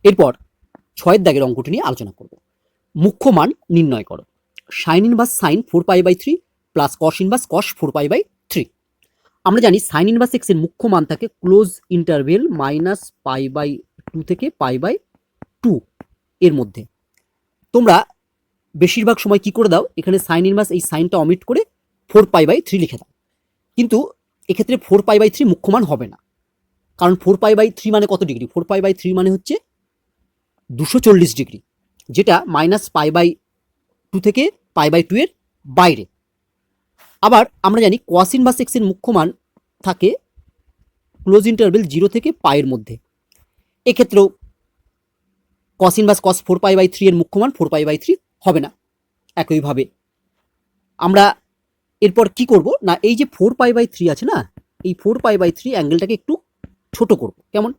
এরপর 6 দাগের অঙ্কটি নিয়ে আলোচনা করব। মুখ্য মান নির্ণয় করো। Sine inverse sine 4π/3 plus cos inverse cos 4π/3। আমরা জানি সাইন ইনভার্স এক্স এর মুখ্য মান থাকে ক্লোজ ইন্টারভেল -π/2 থেকে π/2 এর মধ্যে। তোমরা বেশিরভাগ সময় কি করে দাও, এখানে সাইন ইনভার্স এই সাইনটা অমিট করে 4π/3 লিখে দাও। কিন্তু এক্ষেত্রে 4π/3 মুখ্য মান হবে না, কারণ 4π/3 মানে কত ডিগ্রি? 4π/3 মানে হচ্ছে 240 ডিগ্রি, যেটা -π/2 থেকে π/2 এর বাইরে। আবার আমরা জানি কস ইনভার্স এক্স এর মুখ্য মান থাকে ক্লোজ ইন্টারভেল 0 থেকে π এর মধ্যে। এক্ষেত্রেও কস ইনভার্স কস 4π/3 এর মুখ্য মান 4π/3 হবে না। একইভাবে আমরা এরপর কি করব না, এই যে 4π/3 আছে না, এই 4π/3 অ্যাঙ্গেলটাকে একটু ছোট করব। কেমন?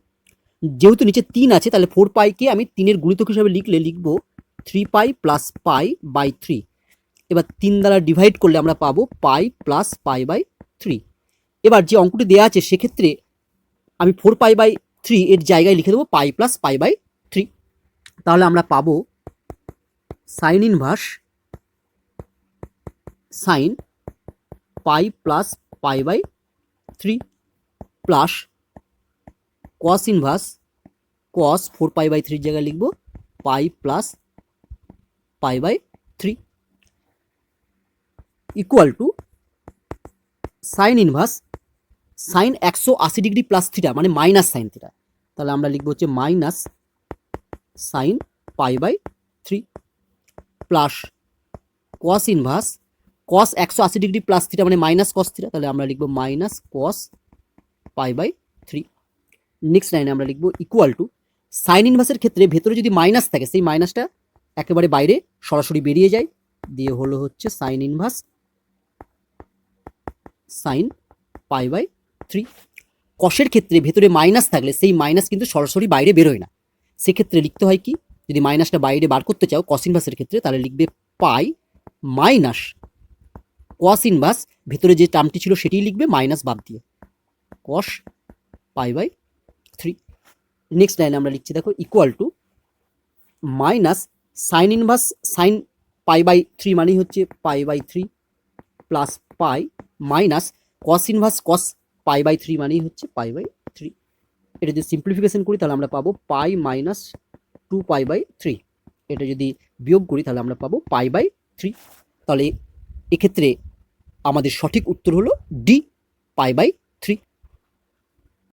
যেহেতু নিচে 3 আছে, তাহলে 4π-কে আমি 3 এর গুণিতক হিসাবে লিখব 3π প্লাস π/3। এবার 3 দ্বারা ডিভাইড করলে আমরা পাবো π প্লাস π/3। এবার যে অঙ্কটি দেওয়া আছে সেক্ষেত্রে আমি 4π/3 এর জায়গায় লিখে দেবো π প্লাস π/3। তাহলে আমরা পাবো sine inverse sine π plus π/3 plus cos inverse cos 4π/3 জায়গায় লিখব π plus π/3 equal to sine inverse sine 180 degree plus theta মানে মাইনাস সাইন থিটা। তাহলে আমরা লিখবো হচ্ছে minus sine π/3 plus cos inverse cos 180 degree plus theta মানে মাইনাস কস থিটা। তাহলে আমরা লিখবো মাইনাস কস π/3। নেক্সট লাইনে আমরা লিখবো ইকুয়াল টু সাইন ইনভার্সের ক্ষেত্রে ভেতরে যদি মাইনাস থাকে, সেই মাইনাসটা একেবারে বাইরে সরাসরি বেরিয়ে যায়, দিয়ে হলো হচ্ছে সাইন ইনভার্স সাইন π/3। কসের ক্ষেত্রে ভেতরে মাইনাস থাকলে সেই মাইনাস কিন্তু সরাসরি বাইরে বেরোয় না। সেক্ষেত্রে লিখতে হয় কি, যদি মাইনাসটা বাইরে বার করতে চাও কস ইনভার্সের ক্ষেত্রে, তাহলে লিখবে পাই মাইনাস কস ইনভার্স, ভেতরে যে টার্মটি ছিল সেটিই লিখবে মাইনাস বাদ দিয়ে, কস π/3। নেক্সট লাইনে আমরা লিখছি দেখো equal to minus sine inverse sine π/3 মানেই হচ্ছে π/3 plus pi minus cos inverse cos π/3 মানেই হচ্ছে π/3। এটা যদি সিম্পলিফিকেশন করি তাহলে আমরা পাবো পাই মাইনাস 2π/3। এটা যদি বিয়োগ করি তাহলে আমরা পাবো π/3। তাহলে এক্ষেত্রে আমাদের সঠিক উত্তর হলো ডি, π/3।